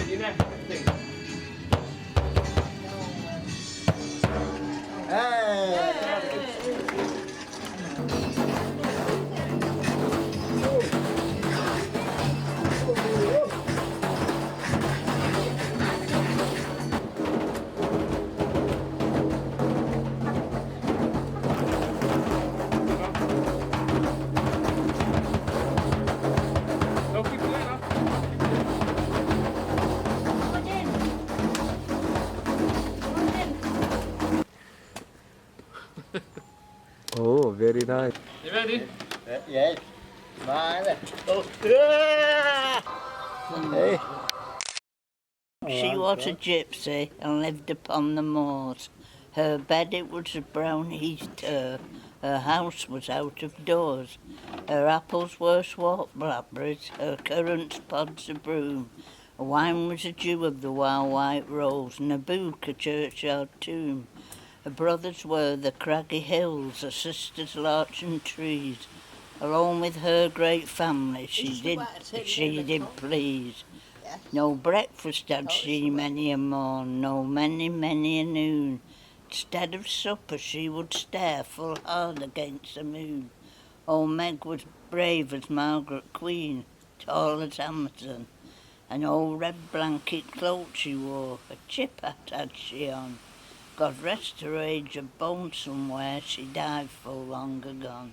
your neck, I think. Don't keep doing that. Oh, very nice. You ready? Yes. Smile. Hey. She was a gypsy and lived upon the moors. Her bed it was of brown heath turf. Her house was out of doors. Her apples were swart blackberries, her currants pods of broom. Her wine was a dew of the wild white rose, and her book a churchyard tomb. Her brothers were the craggy hills, her sisters larch and trees. Along with her great family she did please. No breakfast had she many a morn, no many a noon. Instead of supper she would stare full hard against the moon. Old Meg was brave as Margaret Queen, tall as Amazon. An old red blanket cloak she wore, a chip hat had she on. God rest her age of bone somewhere, she died full long agone.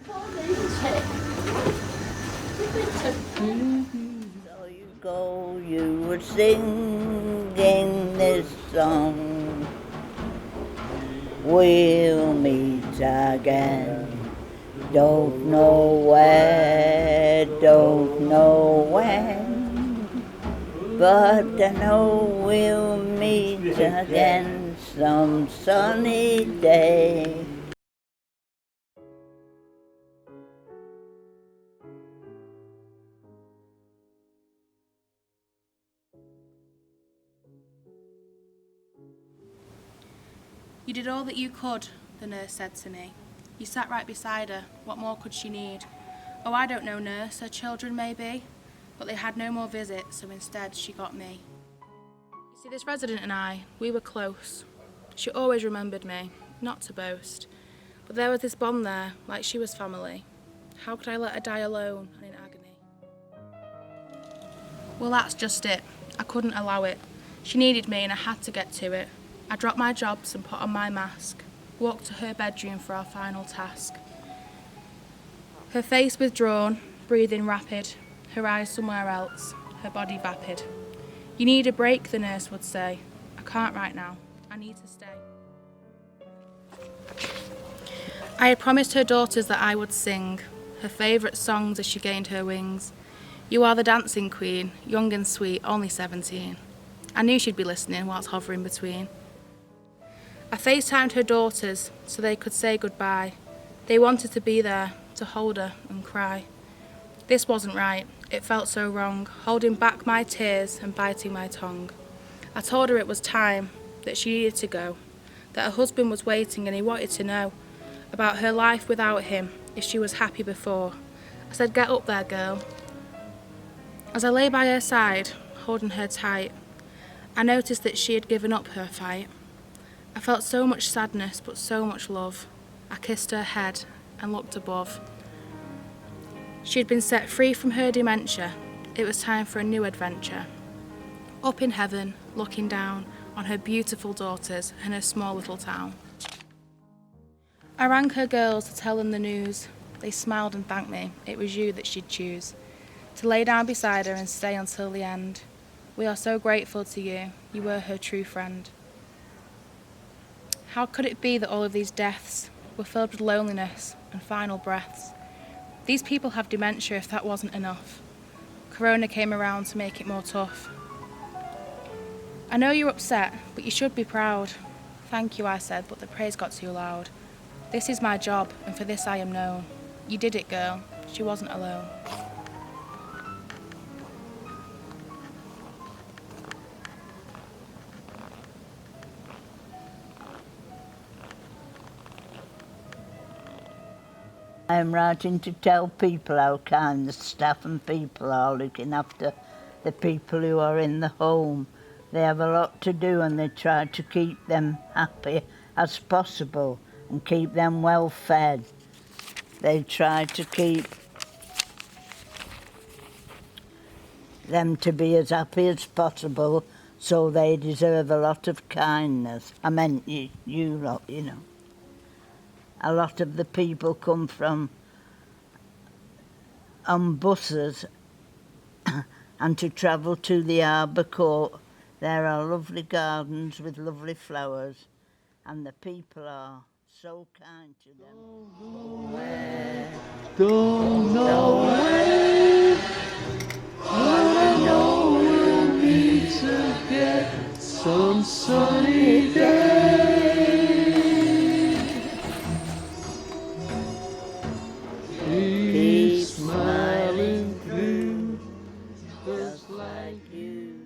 So you go, you were singing this song. We'll meet again. Don't know where, don't know when, but I know we'll meet again some sunny day. You did all that you could, the nurse said to me. You sat right beside her. What more could she need? Oh, I don't know, nurse. Her children, maybe. But they had no more visits, so instead she got me. You see, this resident and I, we were close. She always remembered me, not to boast. But there was this bond there, like she was family. How could I let her die alone and in agony? Well, that's just it. I couldn't allow it. She needed me and I had to get to it. I dropped my jobs and put on my mask, walked to her bedroom for our final task. Her face withdrawn, breathing rapid, her eyes somewhere else, her body vapid. You need a break, the nurse would say. I can't right now, I need to stay. I had promised her daughters that I would sing her favourite songs as she gained her wings. You are the dancing queen, young and sweet, only 17. I knew she'd be listening whilst hovering between. I FaceTimed her daughters so they could say goodbye. They wanted to be there, to hold her and cry. This wasn't right, it felt so wrong, holding back my tears and biting my tongue. I told her it was time, that she needed to go, that her husband was waiting and he wanted to know about her life without him, if she was happy before. I said, get up there, girl. As I lay by her side, holding her tight, I noticed that she had given up her fight. I felt so much sadness, but so much love. I kissed her head and looked above. She had been set free from her dementia. It was time for a new adventure. Up in heaven, looking down on her beautiful daughters and her small little town. I rang her girls to tell them the news. They smiled and thanked me. It was you that she'd choose to lay down beside her and stay until the end. We are so grateful to you. You were her true friend. How could it be that all of these deaths were filled with loneliness and final breaths? These people have dementia if that wasn't enough. Corona came around to make it more tough. I know you're upset, but you should be proud. Thank you, I said, but the praise got too loud. This is my job, and for this I am known. You did it, girl. She wasn't alone. I'm writing to tell people how kind the staff and people are looking after the people who are in the home. They have a lot to do and they try to keep them happy as possible and keep them well fed. They try to keep them to be as happy as possible, so they deserve a lot of kindness. I meant you lot, you know. A lot of the people come from on buses and to travel to the harbour court. There are lovely gardens with lovely flowers and the people are so kind to them. Don't know when, but I know we'll meet again some sunny